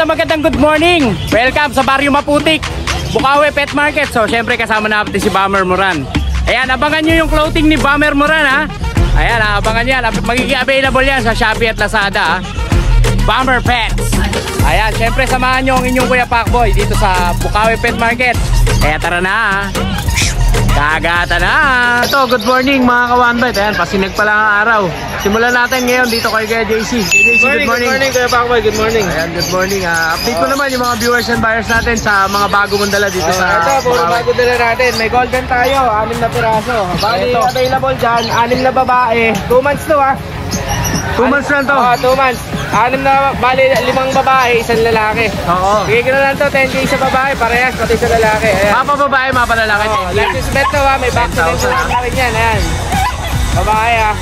Magandang good morning. Welcome sa Barrio Maputik, Bukawi Pet Market. So syempre kasama natin si Bomber Moran. Ayan, abangan nyo yung clothing ni Bomber Moran, ha. Ayan, abangan yan. Magiging available yan sa Shopee at Lazada, ha? Bomber Pets. Ayan, syempre samahan nyo ang inyong Kuya Pacboy dito sa Bukawi Pet Market. Kaya tara na, ha. Kagata na. Ito, good morning mga ka-OneBite. Ayan, pasinag pa lang ang araw. Simulan natin ngayon dito kay JC. JC, good morning. Good morning, Kuya Pacboy. Good morning. Ayan, good morning. Update ko naman yung mga viewers and buyers natin sa mga bago mong dala dito sa... Ito, puro bago dala natin. May golden tayo, 6 na piraso. Bali, available dyan, 6 na babae. 2 months to, ha. 2 months lang to? Oo, 2 months. 6 na, bali 5 babae, 1 lalaki. Oo. Bigay ko na lang to, 10K sa babae, parehas, pati sa lalaki. Ayan. Mapa babae, mapa lalaki. Oo, license bet to, ha. May vaccination na rin yan, ayan. Babae, ha.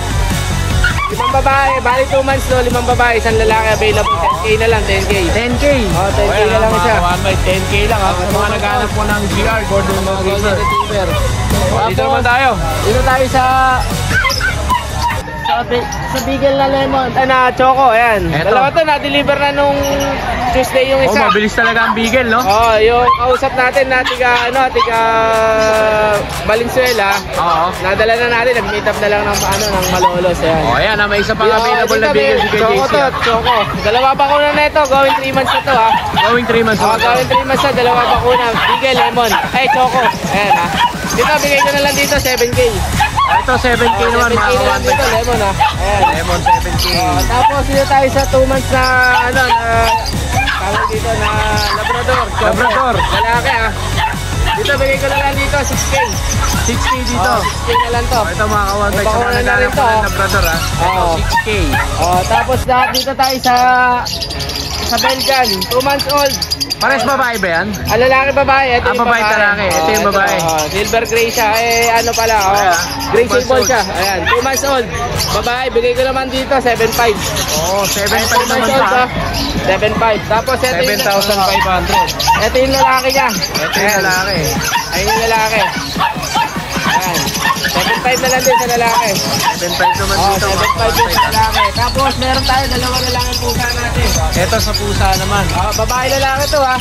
5 babae, bali 2 months to, 5 babae, 1 lalaki available, 10K na lang, 10K. 10K? Oo, 10K na lang siya. 10K lang, ha. Sa mga naghanap po ng GR, Golden Retriever. Dito naman tayo. Dito tayo sa Beagle na lemon, choco, ayan. Eto. Dalawa to, na-deliver na nung Tuesday yung isa. Oh, mabilis talaga ang Beagle, no? Oh, yung kausap natin na tiga Valenzuela. Oo. Nadala na natin, nag-meet up na lang ng ng Malolos, ayan. Oh, ayan, may isa pang available na Beagle si Choco JC. to, choco. Dalawa bakuna na ito, going 3 months na to, ha. Going 3 months. Oh, going 3 months na, dalawa bakuna. Beagle, lemon. Ay, choco. Ayan, ha. Dito, bigay ko na lang dito, 7K. Ito, 7K naman, 7K na lang dito, lemon, ha. Ayan. Lemon, 7K. Tapos dito tayo sa 2 months na tawag dito na Labrador. Labrador. Lalaki, ha. Dito bigay ko na lang dito 6K. 6K dito. 6K na lang to. Ito mga ka-OneBite, sa mga naghanap po ng Labrador, ha. Ito, 6K. Tapos dito tayo sa Belgian, 2 months old. Pares babae ba yan? Lalaki babae, ito yung babae lalaki. Ito yung babae. Silver gray siya, ano pala, gray sable siya. Ayan, 2 months old. Babae, bigay ko naman dito, 7.5. Oo, 7.5 naman pa. pa. 7.5. Tapos ito yung 7,500. ito yung lalaki niya. Ito yung lalaki. Ayun yung lalaki. Ayan. 7.5 na lang din sa lalaki. 7.5 naman dito. 7.5 din sa lalaki. Tapos meron tayo dalawa lalaki pusa natin. Ito sa pusa naman. Babae lalaki to ha.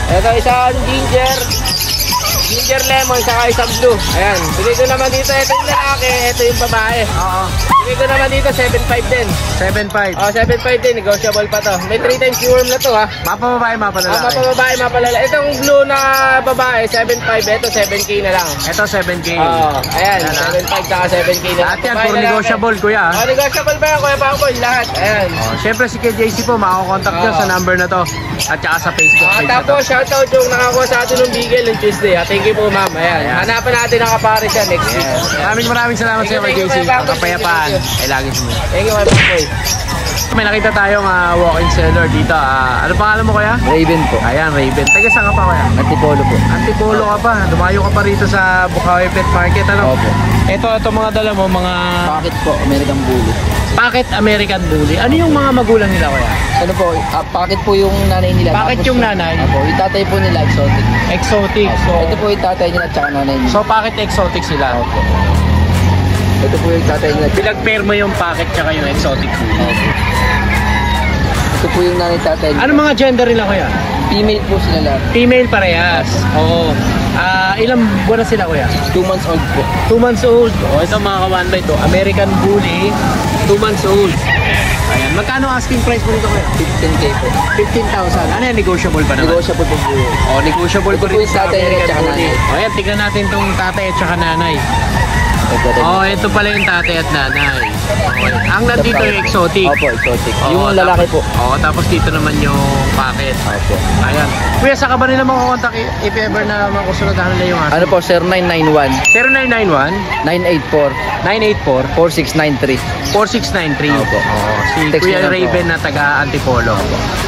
Ito isang ginger lemon saka isang blue. Ayan. Bigay ko naman dito. Ito yung lalaki. Ito yung babae. Oo. Bigay ko naman dito 7.5 din. 7.5. 7.5 din. Negotiable pa to. May 3 times worm na to ha. Mapa babae, mapa lalaki. Mapa babae, mapa lalaki. Itong blue na babae, 7.5. Ito 7K na lang. Ito 7K. Ayan. 7.5 saka 7K na lang. Lahat yan, puro negotiable kuya. Negotiable ba yan kuya Pangboy? Lahat. Ayan. Siyempre si KJC po, makakontakt nyo sa number na to. At saka sa Facebook page na to. Tapos shoutout yung nakakuha sa atin ng Bigel ng Tuesday. Thank you po ma'am. Ayan. Hanapan natin ang kapares yan next week. Maraming salamat sa KJC. Ang kapayapaan ay lagi sumunod. Thank you kuya Pangboy. May nakita tayong walk-in seller dito. Ano pangalan mo kuya? Raven po. Ayan, Raven. Taga saan ka pa kuya? Antipolo po. Antipolo ka pa. Dumayo ka pa rito sa Bukawi Pet Market. Ano? Opo. Ito mga dala mo, mga Packet po, American Bully. Packet American Bully. Ano yung mga magulang nila kuya? Ano po, packet po yung nanay nila. Packet yung nanay? Opo, yung tatay po nila, exotic. Exotic. Opo. Ito po yung tatay nila at saka nanay nila. So packet exotic sila. Opo. Ito po yung tatay nila. Pinag-pair mo yung packet tsaka yung exotic. Opo. Ito po yung nanay tatay nila. Ano mga gender nila kuya? Female po sila lahat. Female parehas. Oo. Ilang buwan na sila kuya? 2 months old po. 2 months old. Ito mga ka-1 by 2. American Bully. 2 months old. Ayan. Magkano asking price mo nito kuya? 15K po. 15,000. Ano yan? Negotiable pa naman? Negotiable po po yun. Negotiable Ito pa po rin yung sa tatay nila American tsaka Bully. nanay. Ayan, tignan natin itong tatay at saka nanay. Ito pala yung tatay at nanay. Okay. Ang nandito yung exotic. Opo, exotic. Yung lalaki po. Tapos dito naman yung packet. Opo. Ayan. Kuya, saka ba nila makakontak if ever na makusunadahan nila yung Ano po, 0991 0991 984 984 4693. 4693. Opo. Si Text Kuya nyo lang po. Raven na taga Antipolo.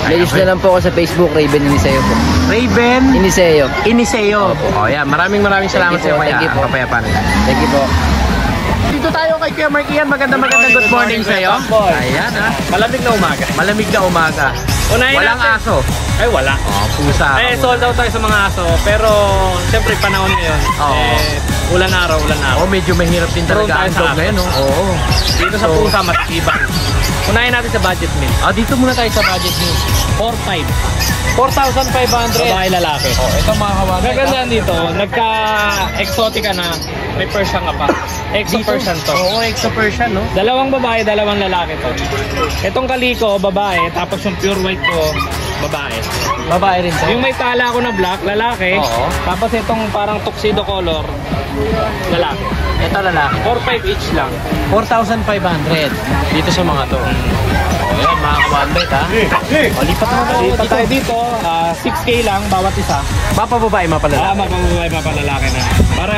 Ladies na lang po ako sa Facebook, Raven Iniseo po. Raven Iniseo. Iniseo. Yan. Maraming salamat Thank sa iyo you po, kuya. thank you po. Ang kapayapaan. Thank you po. Dito tayo kay Kuya Markian. Magandang good morning sa iyo. Ayan ha. Malamig na umaga. Malamig na umaga. Unahin Walang natin. aso. Ay wala. Pusa. Sold out tayo sa mga aso. Pero siyempre panahon ngayon. Oo. Ulan araw. Medyo mahirap din talaga Meron tayo ang sa dog aso. ngayon. Oo. Dito sa pusa matibay. Unahin natin sa budget meal. Dito muna tayo sa budget niyo. 4.5. 4,500. Babae lalaki. Ito mga kawan. Gagandaan dito, nagka-exotic ka na, may Persian ka pa. Exo Persian to. Oo, Exo Persian, no? Dalawang babae, dalawang lalaki to. Itong kaliko, babae, tapos yung pure white ko, babae. Babae rin to. Yung may tala ko na black, lalaki. Oo. Tapos itong parang tuxedo color, lalaki. Ito lalaki. 4.5 each lang. 4,500 dito sa mga to. Ayan, mga ka-1bet ha. Lipat mo tayo Lipat tayo dito, 6K lang bawat isa. Mapababae, mapalala. Mapamabay, mapalalaki na. Para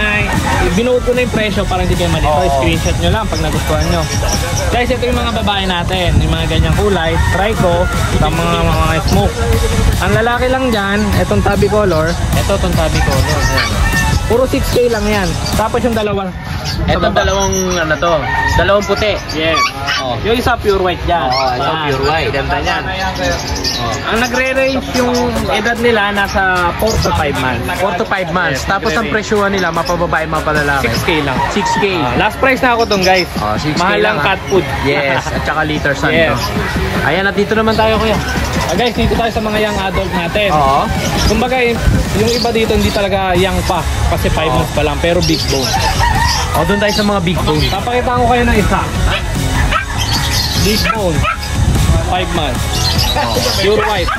binuod ko na yung presyo para hindi kayo malito. Oo. Screenshot nyo lang pag nagustuhan nyo. Guys, ito yung mga babae natin. Yung mga ganyang kulay. Trico, at mga smoke. Ang lalaki lang dyan, itong tabby color. Ito, itong tabi ko. Puro 6K lang yan. Tapos yung dalawa. Ito dalawang dalawang puti. Yes. Oh. Yung isa pure white dyan. Ito pure white. Ganda yan. Ang nagre-range yung edad nila nasa 4 to 5 months. 4 to 5 months. Yes, Tapos ang nagre-range. presyuhan nila, mapababae, mapalalaki. 6K lang. 6K. Last price na ako dun guys. 6K Mahal lang ha. cat food. Yes, at saka liter sun. Yes. No? Ayan, at dito naman tayo kuya. Guys, dito tayo sa mga young adult natin. Oo. Kumbaga, yung iba dito hindi talaga young pa. Kasi 5 months pa lang, pero big bone. Doon tayo sa mga big bone. Papakita ko kayo ng isa. Big bone. 5 months. Pure white.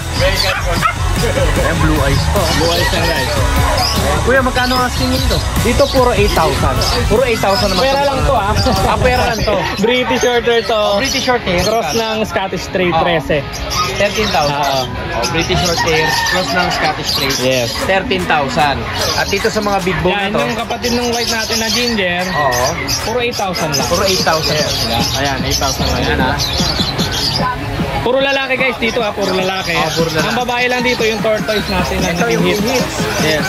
Ayan, blue eyes po. Blue eyes na guys. Kuya, magkano asking nito? Dito puro 8,000. Puro 8,000 naman. Pera lang to Pera lang to. British Shorter to. British short hair. Cross ng Scottish Strait 13. 13,000. British short hair. Cross ng Scottish Straight. Yes. 13,000. At dito sa mga big bone Yan, na to. yung kapatid ng white natin na ginger, Oo. puro 8,000 lang. Puro 8,000 sila. Ayan, 8,000 lang yan ha. Puro lalaki guys dito ha, puro lalaki. Puro lalaki. Ang babae lang dito yung tortoise natin na Ito yung nag-hit. hit. Yes.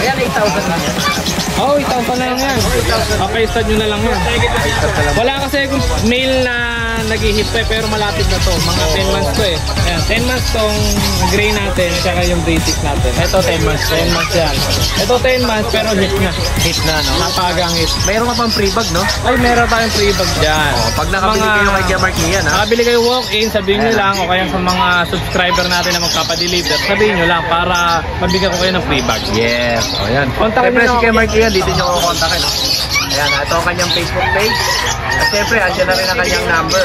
Ayan, 8,000 lang yan. Oh, 8,000 na lang yan. Okay, stud nyo na lang yan. Wala kasi kung male na nag-hit pa pero malapit na to. Mga 10 months to eh. Ayan, 10 months tong gray natin, tsaka yung British natin. Ito 10 months, 10 months yan. Ito 10 months pero hit na. Hit na, no? Napagang hit. Mayroon ka pang free bag, no? Ay, meron tayong free bag dyan. Pag nakabili kayo kay Kuya Mark yan, ha? Nakabili kayo walk-in, sabihin nyo lang o kaya sa mga subscriber natin na magpapadeliver, sabihin nyo lang para mabigyan ko kayo ng free bag. Yes. O, yan. Kontakin Siyempre nyo si ako. Kuya Mark yan, dito nyo kukontakin, no? Ayan, ito ang kanyang Facebook page. At siyempre, andyan na rin ang kanyang number.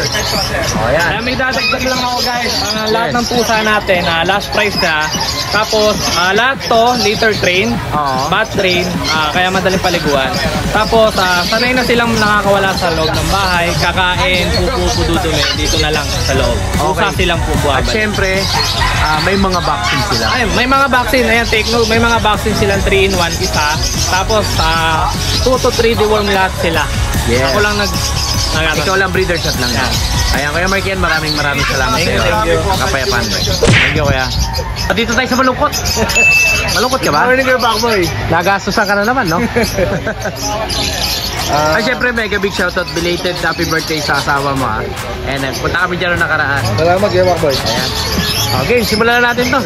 O, yan. Kaya may dadagdag lang ako guys, lahat ng pusa natin, last price na. Tapos, lahat to, litter train, Oo. bat train, kaya madaling paliguan. Tapos, sanay na silang nakakawala sa loob ng bahay, kakain, pupu, dudumi, dito na lang sa loob. Pusa Okay. silang At pupuabay. siyempre, may mga vaccine sila. Ay, may mga vaccine, ayan, take note, may mga vaccine silang 3-in-1 isa. Tapos, 2 to 3 deworm lahat sila. Yes. Ako lang Ikaw lang breeder shot lang yan. Ayan, Kuya Mark yan, maraming salamat Thank sa you, iyo. thank you. Kapayapaan. Thank you, Kuya. At dito tayo sa malungkot. Malungkot ka ba? Morning kayo, Backboy. Nagastusan ka na naman, no? Ay, syempre, mega big shoutout, belated happy birthday sa asawa mo, ha? And punta kami dyan noong nakaraan. Salamat kayo, Backboy. Ayan. Okay, simulan na natin to.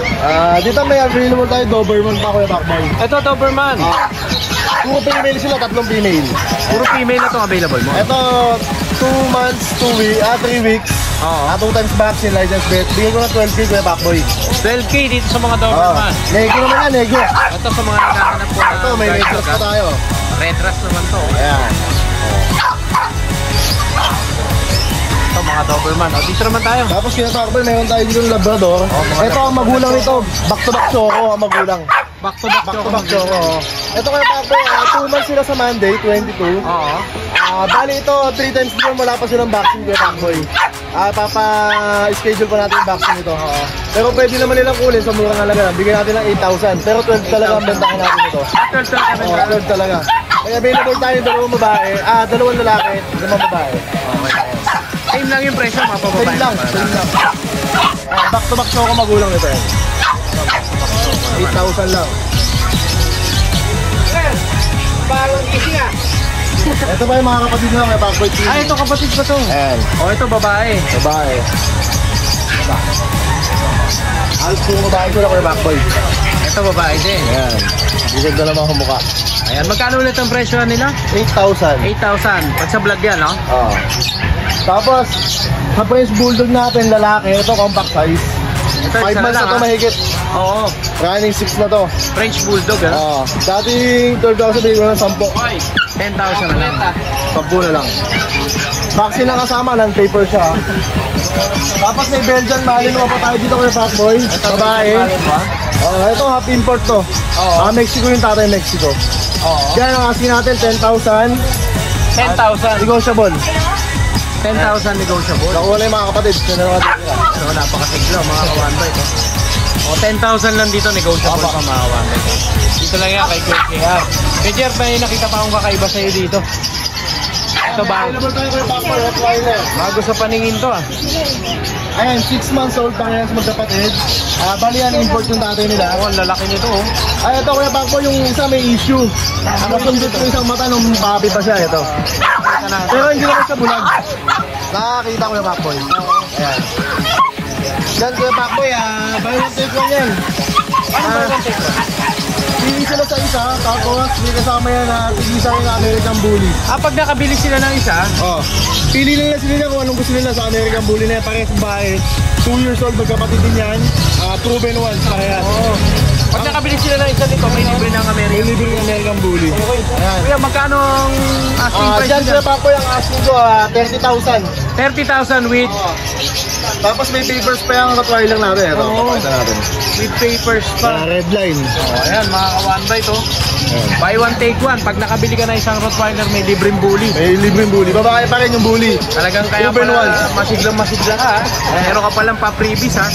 Dito may available tayo, Doberman pa kuya, Backboy. Ito, Doberman. Puro female sila, 3 female. Puro female na to available mo. Ito, 2 months, 3 weeks. Oo. 2 times vaccine, license plate. Bigyan ko na 12K kuya, Backboy. 12K dito sa mga Doberman. Nego naman yan, nego. Ito sa mga naghahanap po. Ito, may guard negros dog, pa ha? tayo. Red Ras naman to. Ayan. Ito, mga Doberman. O, dito naman tayo. Tapos kina Backboy, meron tayo dito ng Labrador. Ito ang magulang nito, back-to-back choco ang magulang. Back to back. Back-to-back choco. Ito kaya Backboy, 2 months sila sa Monday, 22. Oo. Bali ito, 3 times din wala pa silang vaccine kaya Backboy. Papa-schedule pa natin yung vaccine ito. Pero pwede naman nilang kulin sa murang halaga. Bigyan natin ng 8,000. Pero 12 talaga ang bentahan natin ito. 12 talaga. Kaya available tayo ng 2 babae, 2 lalaki, 5 babae. Same lang yung presyo, mga pababae. Same lang, same lang. Back-to-back show ko magulang ito eh. 8,000 lang. Parang easy nga. Ito pa yung mga kapatid nila kay Backboy TV. Ay, ito kapatid ko to. Ayan, O, ito babae. babae. Halos yung babae ko lang kay Backboy. Ito babae din. Ayan, bigod na naman kumukha. Ayan, magkano ulit ang presyo nila? 8,000. 8,000. Pag sa vlog yan, no? Oo. Tapos, sa French Bulldog natin, lalaki, ito compact size. Ito, 5 isa months lang, na to ha? mahigit. Oo. Running 6 na to. French Bulldog, ha? Oo. Dating 12,000, bigyan ko ng 10. 10,000 na lang. 10 na lang. Vaccine na kasama, non-paper siya. Tapos may Belgian Malinois pa tayo dito kay Backboy. Babae. Ito half import to. Mexico yung tatay, Mexico. Kaya ang asking natin, 10,000. 10,000. Negotiable. 10,000 negotiable. Nakuha na yung mga kapatid. Sino na natin sila. So, napakasigla, mga kawanbay. O, 10,000 lang dito, negotiable pa mga kawanbay. Dito lang yan, kay KR. Kay Jer, may nakita pa akong kakaiba sa'yo dito. Ito ba? Available tayo kay Backboy, Rottweiler. Bago sa paningin to, ah. Ayan, 6 months old pa ngayon sa magkapatid. Bali yan, import yung tatay nila. Ako, ang lalaki nito, oh. Ay, ito kuya Backboy, yung isa may issue. Nakasundot ko isang mata nung papi pa siya, ito. Pero hindi naman siya bulag. Nakakita ko yung Backboy. Ayan. Yan kuya Backboy, buy one take one yan. Pili sila sa isa, tapos may kasama yan na tigisa yung American Bully. Pag nakabili sila ng isa, Pili nila sila kung anong gusto nila sa American Bully na yan. Parehas babae. 2 years old, magkapatid din yan. Proven ones, parehas. pag nakabili sila ng isa dito, may libre ng May American. libre yung American Bully. Ayan. Kuya, magkano ang asking price Diyan nila? sila Backboy, ang asking ko, 30,000. 30,000 with Tapos may papers pa yung Rottweiler natin. Ito, pakita natin. with papers pa. Red line. Ayan, mga kawanbay to. Buy one, take one. Pag nakabili ka na isang Rottweiler, may libreng bully. May libreng bully. Babae pa rin yung bully. Talagang kaya Proven pala ones. masiglang-masigla ka, ha? Meron ka palang pa-freebies, ha?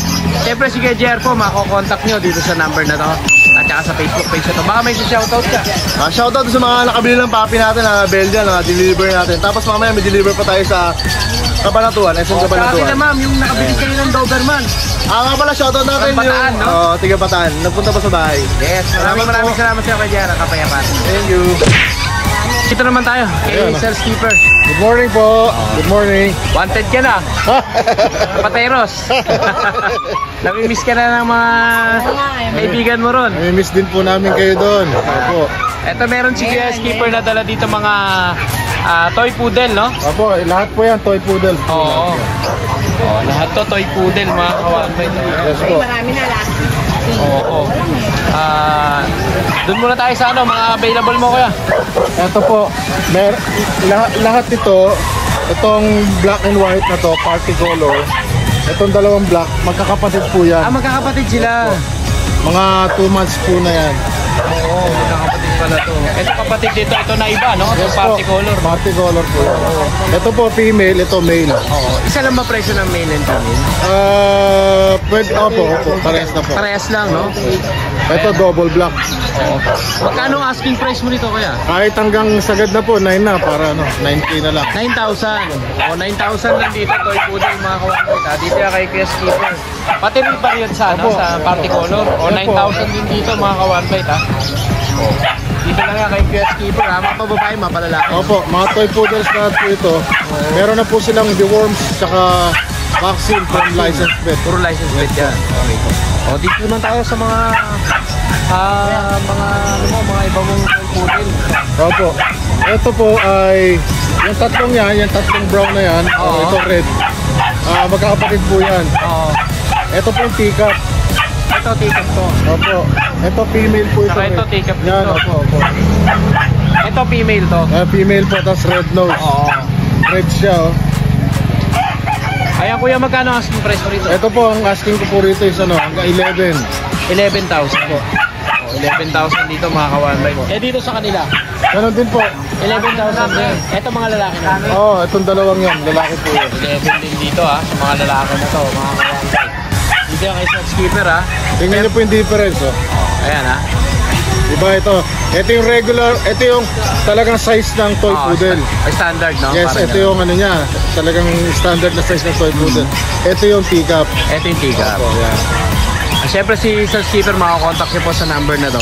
Siyempre, si Jer po, makokontakt nyo dito sa number na to. At saka sa Facebook page na to. Baka may shoutout ka. Shoutout sa mga nakabili ng papi natin na Belgian na deliver natin. Tapos mamaya may deliver pa tayo sa Kabanatuan, SM Sa akin na Kabanatuan. ma'am, yung nakabili kayo ng Doberman. Nga pala, shoutout natin Ang Bataan, no? Oo, tiga Bataan. Nagpunta pa sa bahay. Yes, maraming salamat sa iyo kay Jera, Kapayapaan. Thank you. Dito naman tayo, kay Ayan. Sales Keeper. Good morning po. Good morning. Wanted ka na, Pateros. Nami-miss ka na ng mga kaibigan mo ron. Miss din po namin kayo doon. Opo. Eto meron si Sales Keeper na dala dito mga toy poodle, no? Opo, lahat po yan, toy poodle. Oo. Oh, lahat to toy poodle mga kawanbay. Yes po. Marami na lahat. Oo. Doon muna tayo sa mga available mo kuya. Ito po, lahat ito, itong black and white na to, party color. Itong dalawang black, magkakapatid po yan. Magkakapatid sila. Mga 2 months po na yan. Oo, magkakapatid pala to. Ito kapatid dito, ito na iba, no? Ito Yes party po, color. Party color po yan. Ito po female, ito male. Oo. Isa lang ba presyo ng male and female? Pwede, opo, parehas na po. Parehas lang, no? Ito double black. Oo. Magkano ang asking price mo nito kuya? Kahit hanggang sagad na po, 9 na, para 9K na lang. 9,000. O, 9,000 lang dito, toy poodle mga kawanbay. Dito yan kay Kuya Skipper. Pati rin pa yun sa, Opo. sa party color. O, 9,000 din dito mga kawanbay. Dito lang yan kay Kuya Skipper. Mapababae, mapalalaki. Opo, mga toy poodles na po ito. Meron na po silang deworms, tsaka vaccine from licensed vet. Puro license plate yan. Okay. O, dito naman tayo sa mga mga iba mong toy poodle. Opo. Ito po ay yung tatlong yan, yung tatlong brown na yan, Oo. ito red. Magkakapatid po yan. Oo. Ito po yung teacup. Ito, ticket to. Opo. Ito female po ito. Saka ito, teacup Yan, dito. opo. Ito, female to. Female po, tapos red nose. Oo. Red siya, oh. Ayan kuya, magkano ang asking price mo rito? Ito po, ang asking ko po rito is hanggang 11. 11,000 po. 11,000 dito mga kawanbay mo. Eh dito sa kanila, Ganon din po. 11,000 din. Ito mga lalaki na. Itong dalawang yan, lalaki po yan. 11 din dito sa mga lalaki na to, mga kawanbay. Dito yung kay Sales Keeper Tingnan niyo po yung difference, oh. Ayan Diba ito? Ito yung regular, ito yung talagang size ng toy poodle. Standard, no? Yes, Parang ito ganun. yung niya, talagang standard na size ng toy poodle. Ito yung teacup. Ito yung tiga. Opo, yan. Siyempre si Sales Keeper, makakontakt niyo po sa number na to.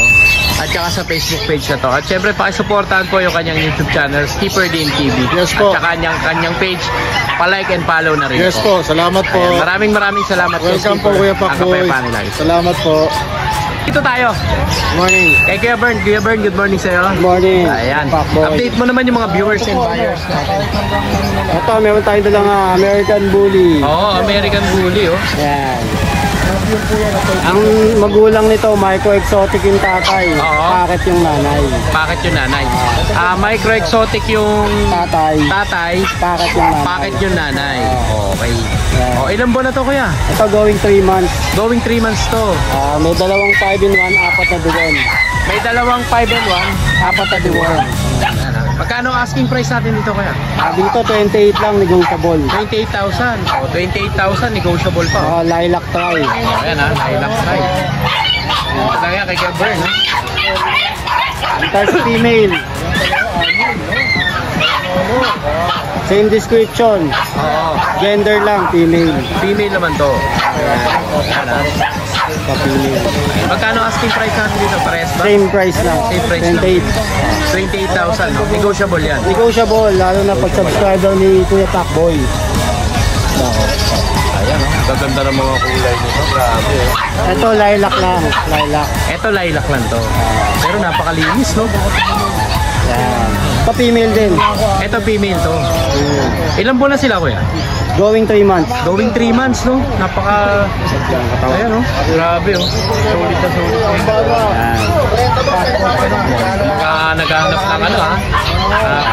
At saka sa Facebook page na to. At siyempre, pakisuportahan po yung kanyang YouTube channel, Skipper Din TV. Yes po. At saka kanyang page, palike and follow na rin Yes po, salamat po. Ayan, maraming salamat kay Welcome po, Skipper. Kuya Ang Pakboy. Kapayapaan nila. Salamat po. Dito tayo. Morning. Kay Kuya Bern. Kuya Bern, good morning sa'yo. Morning. Ayan. Pakboy. Update mo naman yung mga viewers and buyers natin. Ito, meron tayong dalang American Bully. Oo, American Bully, oh. Yan. Ang magulang nito, micro-exotic yung tatay. Oo. Packet yung nanay. Bakit yung nanay? Micro-exotic yung Tatay. tatay. Packet yung nanay. Bakit yung nanay? Okay. Yeah. Oh, ilang buwan na to kuya? Ito going 3 months. Going 3 months to. May dalawang 5 in 1, apat na dugon. May dalawang 5 and 1. Apat na dugon. Magkano asking price natin dito kuya? Dito 28 lang, negotiable. 28,000. Oh, 28,000 negotiable pa. Lilac try. Oh, ayan lilac try. Ito lang yan kay Kuya Bern, ha? Tapos female. Same description. Oo. Gender lang, female. Female naman to. Ayan, Female. Magkano asking price natin dito? Parehas ba? Same price lang. Same price lang. 28,000. No? Negotiable yan. Negotiable, lalo na pag subscriber ni Kuya Pakboy. Ayan, oh. Gaganda ng mga kulay nito. Grabe. Ito, lilac lang. Lilac. Ito lilac lang to. Pero napakalinis, no? Yan. Ito, female din. Ito female to. Ilan buwan na sila, kuya? Going 3 months. Going 3 months, no? Napaka... Ayan, oh. Grabe, oh. Solid na solid. Yan. Naghahanap ng ano, ha?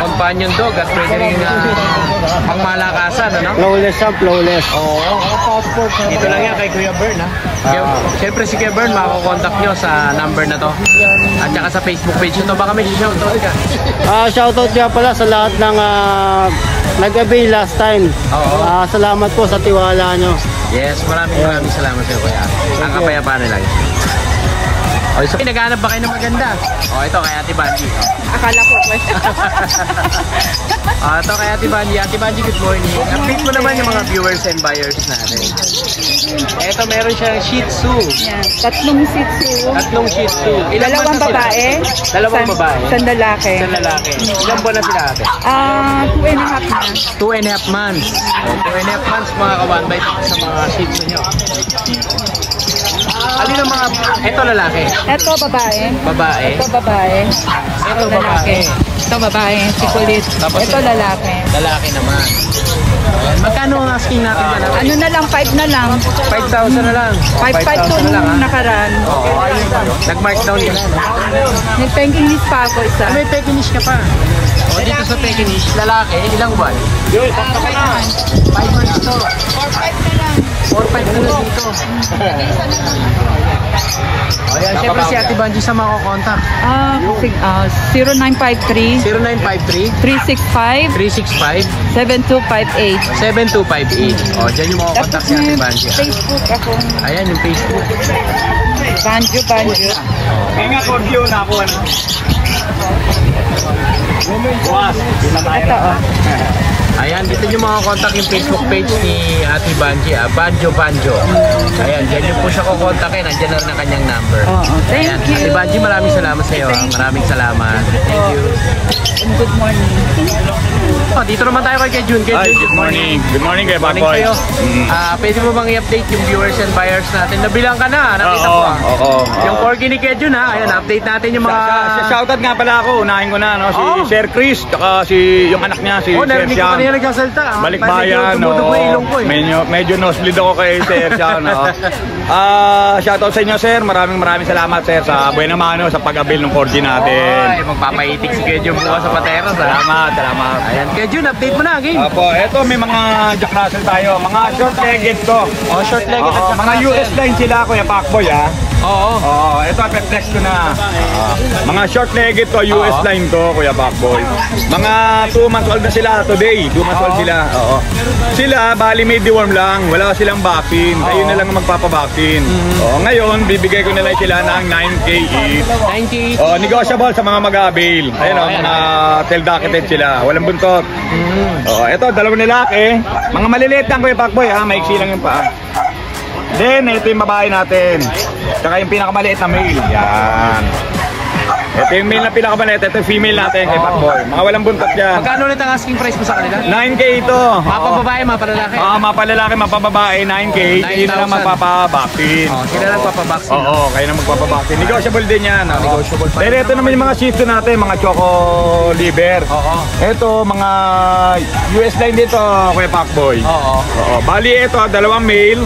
Companion dog at pwede rin pangmalakasan, ano? Flawless siya, flawless. Oo. Dito lang yan kay Kuya Bern, ha? Siyempre si Kuya Bern, makakontakt nyo sa number na to. At saka sa Facebook page nyo to. Baka may shoutout ka. Shoutout nga pala sa lahat ng nag-avail last time. Oo. Salamat po sa tiwala nyo. Yes, maraming salamat sa iyo, Kuya. Ang kapayapaan nila. Okay, so naghahanap ba kayo ng maganda? Ito kay Ate Banji. Akala ko. Ito kay Ate Banji. Ate Banji, good morning. Update mo naman yung mga viewers and buyers natin. Ito, meron siyang Shih Tzu. Yan. Tatlong Shih Tzu. Tatlong Shih Tzu. Ilang Dalawang months na sila? babae. Dalawang babae. Isang lalaki. Isang lalaki. Ilang buwan na sila ate? 2.5 na. 2.5 months. 2.5 months mga ka-1bite sa mga Shih Tzu nyo. Alin ang mga... Ito lalaki. Ito babae. Babae. Ito babae. Ito babae. Ito babae. Si Kulit. Tapos Ito lalaki. Lalaki naman. Magkano ang asking natin na lang? Ano na lang, 5 na lang. 5,000 na lang. 5.5 to 5,000 na lang nung ha? nakaraan. Oo, ayun. Nag-mark down ka na. Nag-thanking list pa ako isa. May Pekinish ka pa. Dito sa Pekinish, lalaki, ilang buwan? 5 months to. 4.5 na lang. 4-5 na lang dito. Ayan, syempre si Ate Banji sa mga kontak. 0953 0953 365 365 7258. 7258. Dyan yung mga kontak Tapos si Ate may Banji. Facebook ako. Ayan yung Facebook. Banjo. Kaya nga, Cordio na ako. Bukas. Ito Ayan, dito yung mga kontak yung Facebook page ni Ate Banji. Banjo. Ayan, dyan yung po siya kukontakin. Nandiyan na rin ang kanyang number. Thank Ayan, you. Ate Banji, maraming salamat sa iyo. Maraming salamat. Thank you. And good morning. Dito naman tayo kay Jun. Good morning. Good morning kay Morning Pakboy. sa'yo. Pwede mo bang i-update yung viewers and buyers natin? Nabilang ka na, nakita ko. Oo. Yung corgi ni Kejun ha, ayan, update natin yung mga... Shoutout nga pala ako, unahin ko na, no? Si Oo. Sir Chris, tsaka si yung anak niya, si Sir narinig ko Sian. kanina nagsasalta. Balikbayan, no? Tumutubo yung ilong ko eh. Medyo nosebleed ako kay Sir Sian, no? Shoutout sa inyo, sir. Maraming salamat, sir, sa buena mano, sa pag-abil ng corgi natin. Ay, magpapaitik si Kejun bukas sa pateros ha. Salamat. Ayan, Kejun, update mo na, game. Opo, eto may mga Jack Russell tayo, mga short-legged to. Short-legged at Oo, Jack mga Russell. US line sila, Kuya Pakboy, ha? Oo. Oo, ito flex ko na. Mga short-legged to, US line to, Kuya Pakboy. Mga 2 months old na sila today. 2 months old sila. Oo. Sila, bali may deworm lang. Wala silang vaccine. Ayun na lang ang magpapavaccine. Oo, ngayon, bibigay ko na lang sila ng 9K each. 90. Oh, negotiable sa mga mag-avail. Ayun o, mga tail-docketed sila. Walang buntot. Oh, ito, dalawang lalaki. Mga maliliit lang, Kuya Pakboy, ha? Maiksi lang yung paa. Then, ito yung babae natin. Tsaka yung pinakamaliit na male. Yan. Ito yung male na pinakamaliit. Ito yung female natin, Kuya Pakboy. Mga walang buntot yan. Magkano ulit ang asking price mo sa kanila? 9K ito. Mapababae, mapalalaki. Mapalalaki, mapababae, 9K. Hindi na lang 9,000. magpapabaksin. Sila lang papabaksin. Oo, kayo na magpapabaksin. Negotiable din yan. Negotiable pa. Pero ito naman yung mga shih tzu natin, mga choco liver. Oo. Ito, mga US line dito, Kuya Pakboy. Oo. Oo. Bali, ito, dalawang male,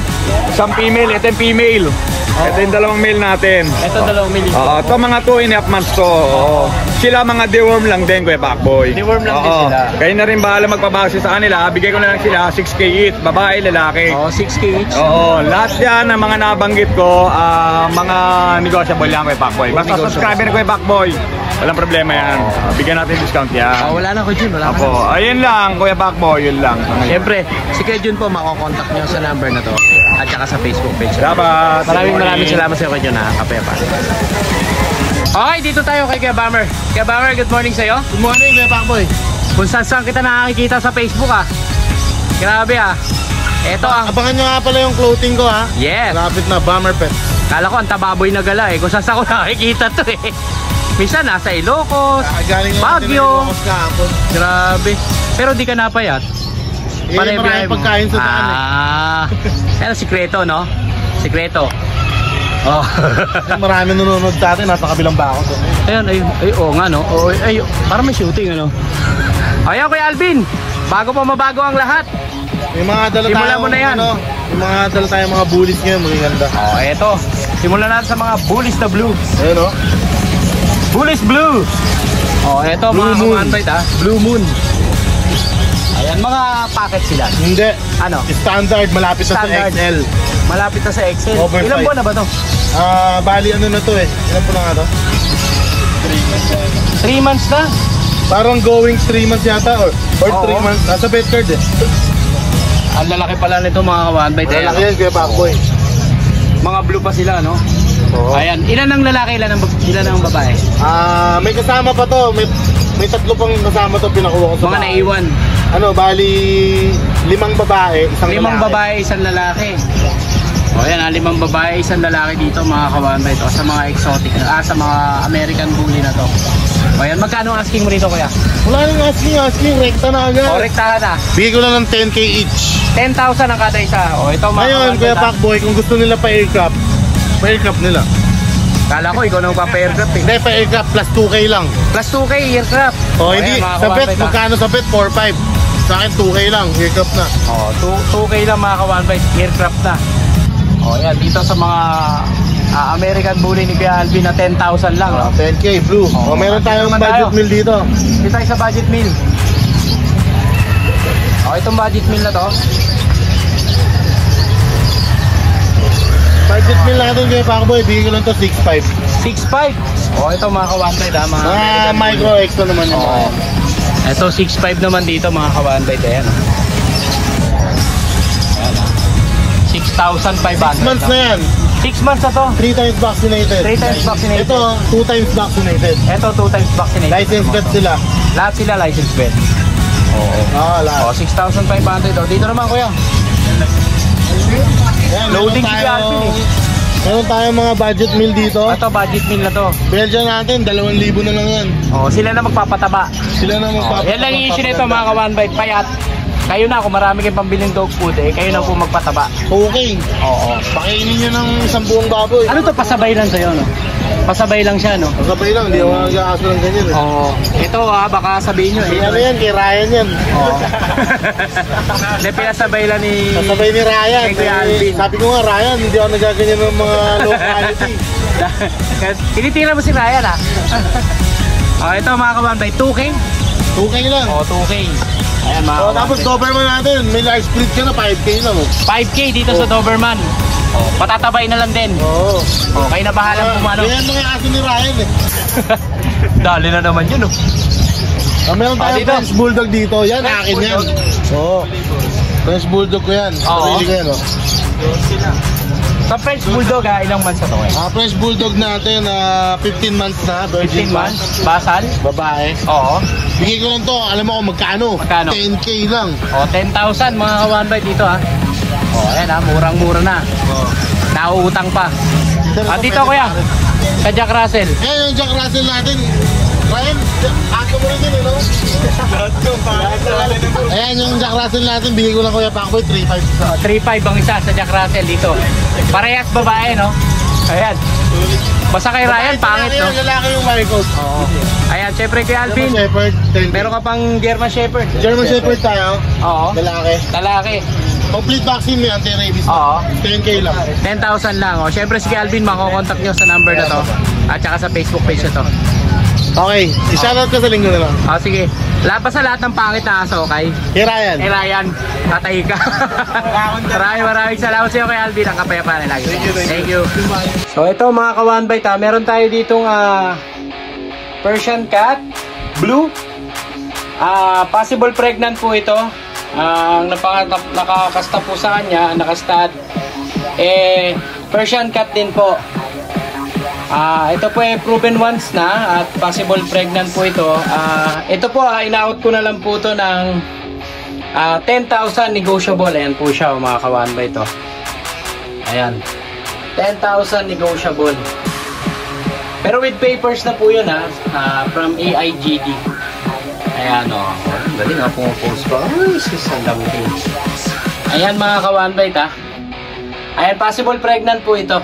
isang female. Ito yung female. Ito yung dalawang male natin. Ito dalawang mili. Oo, ito mga 2.5 months to. Oo. Sila mga deworm lang din, Kuya Pakboy. Deworm lang din Oo. sila. Kayo na rin bahala magpabaksin sa kanila. Bigay ko na lang sila 6K each, babae, lalaki. Oo, 6K each. Oo, lahat yan ng mga nabanggit ko, mga negotiable yan, Kuya Pakboy. Basta Negotiable. subscriber na Kuya Pakboy, walang problema yan. Bigyan natin discount yan. Wala na ko Jun, wala Apo, na. ayun lang, Kuya Pakboy, yun lang. Siyempre, si Kejun po, makokontakt nyo sa number na to at saka sa Facebook page. Salamat. Maraming salamat sa iyo Kejun ha, kapepa. Okay, dito tayo kay Kuya Bummer. Kuya Bummer, good morning sa iyo. Good morning, Kuya Pakboy. Kung saan kita nakakikita sa Facebook ah. Grabe ah. Ito ang... Abangan nyo nga pala yung clothing ko, ha? Yes. Lapit na, Bomber Pet. Kala ko ang tababoy na gala eh. Kung saan ko nakikita to eh. Minsan nasa Ilocos, Galing Baguio. kahapon. Grabe. Pero di ka napayat. Maraming biyahe mo? pagkain sa daan eh. Yan ang sikreto, no? Sikreto. Oh. Marami nanonood sa atin, nasa kabilang bako doon. Ayun, oo nga, no? Parang may shooting, ano? Ayan, Kuya Alvin. Bago pa mabago ang lahat. Yung mga dala Simulan tayo, mo na yan. Yung mga dala tayo mga bullies ngayon, magiganda. Eto. Simulan natin sa mga Bullies na Blue. Ayun, o. Bullies Blue. Eto, Blue mga Moon. kamanbite, ha? Blue Moon. Ayan, mga packet sila. Hindi. Ano? Standard, malapit na sa Standard. XL. Malapit na sa Excel. Over Ilang five. buwan na ba to? Bali ano na to eh. Ilan po na nga to? 3 months na. Parang going 3 months yata or 3 Oo. months. Nasa bed card eh. Ang lalaki pala nito mga kawan. By Malaki yan, Kuya Pakboy. Mga blue pa sila, no? Oo. Ayan, ilan ang lalaki, ilan ang babae? May kasama pa to. May tatlo pang kasama to pinakuha ko sa Mga bahay. naiwan. Bali 5 babae, isang 5 lalaki. babae, isang lalaki. O yan, 5 babae, isang lalaki dito mga kawanbay ito sa mga exotic sa mga American Bully na to. O yan, magkano ang asking mo rito kuya? Wala nang asking, rekta na agad. O, rektahan na. Bigay ko lang ng 10k each. 10,000 ang kada isa. O ito mga Ngayon, kawanbay, Kuya Pacboy, kung gusto nila pa-aircraft nila. kala ko ikaw nang papa-aircraft eh. Hindi, pa-aircraft plus 2k lang. Plus 2K aircraft. O, hindi, ayan, mga sa bet, kawanbay, magkano sa bet? 4-5. Sa akin, 2k lang, aircraft na. O, 2K lang mga kawanbay, aircraft na. O yan, dito sa mga American Bully ni Kuya Alvin na 10,000 lang. No? 10k, blue. O, meron tayong naman budget tayo. meal dito. Dito tayo sa budget meal. O, itong budget meal na to. Budget meal natin, Kuya Pacboy, bigay ko lang to 6.5. 6.5. O, ito mga kawanbay mga Mga American micro extra naman yung mga. Oo. Ito 6.5 naman dito mga kawanbay tayo. Ayan. Ayan, 6,500. 6 months na yan. 6 months na to. 3 times vaccinated. 3 times vaccinated. Ito, 2 times vaccinated. Ito 2 times vaccinated. License vet sila. Lahat sila license vet. Oo. Lahat. O, 6,500. O, dito naman kuya. Ayan, Loading meron si Alvin eh. Meron tayong mga budget meal dito. Ito budget meal na to. Belgian natin, 2,000 na lang yan. O, sila na magpapataba. Sila na magpapataba. Yan lang yung issue nito mga kawanbay. Payat. Kayo na, kung marami kayong pambiling dog food eh, kayo na po magpataba. Okay. Oo. Pakainin nyo ng isang buong baboy. Ano to, pasabay lang sa'yo, no? Pasabay lang siya, no? Magkabay lang, hindi ako nag-aaso ng ganyan. Oo. Ito baka sabihin nyo eh. Ano yan, kay Ryan yan. Oo. Hindi, pinasabay lang ni... Kasabay ni Ryan. Kay Kuya Alvin. Sabi ko nga, Ryan, hindi ako nagaganyan ng mga low quality. Tinitira mo si Ryan, ah. Ito mga kawanbay, 2K? 2K lang. 2K. Ayan mga Tapos kawanbay. Doberman natin, may large split ka na, 5K lang. 5K dito sa Doberman. Patatabay na lang din. Oo. Kayo na bahalang pumano. Ganyan mga aso ni Ryan eh. Dali na naman yun, oh. Meron tayong dito. French Bulldog dito. Yan, French akin yan. Bulldog? Oo. French Bulldog ko yan. Oo. Sarili ko yan, oh. Sa French Bulldog, ilang months na to eh? French Bulldog natin, 15 months na. 15 months? Basal? Babae. Oo. Bigay ko lang to, alam mo kung magkano? Magkano? 10k lang. 10,000 mga kawanbay dito, ha. Ayan, ha. Murang-mura na. Nauutang pa. Dito kuya, sa Jack Russell. Yung Jack Russell natin. Ryan, ako mo rin din, no? Ayan, yung Jack Russell natin, bigay ko lang Kuya Pacboy, 3.5. 3.5 ang isa sa Jack Russell dito. Parehas babae, no? Ayan. Basta kay Ryan, pangit, no? Lalaki yung Maricos. Oo. Ayan, syempre kay Alvin. German Shepherd, 10K. Meron ka pang German Shepherd. German Shepherd tayo. Oo. Lalaki. Lalaki. Complete vaccine, may anti-rabies. Oo. 10k lang. 10,000 lang. O, syempre si Alvin, makokontakt nyo sa number na to. At saka sa Facebook page na to. Okay, i-shoutout ka sa linggo na lang. O, sige. Basta lahat ng pangit na aso, okay? Hey Ryan. Eh, Ryan, tatay ka. maraming salamat sa iyo kay Alvin. Ang kapayapaan na lagi. Thank you. So, ito mga kawanbay, meron tayo ditong Persian cat, blue. Possible pregnant po ito. Ang nakakasta po sa kanya, ang nakastad, Persian cat din po. Ito po proven once na at possible pregnant po ito. Ito po, in-out ko na lang po ito ng 10,000 negotiable. Ayan po siya mga kawanbay ito. Ayan. 10,000 negotiable. Pero with papers na po yun from AIGD. Ayan o. Galing nga pumupost pa. Ay, sisandamkin. Ayan mga kawanbay Ayan, possible pregnant po ito.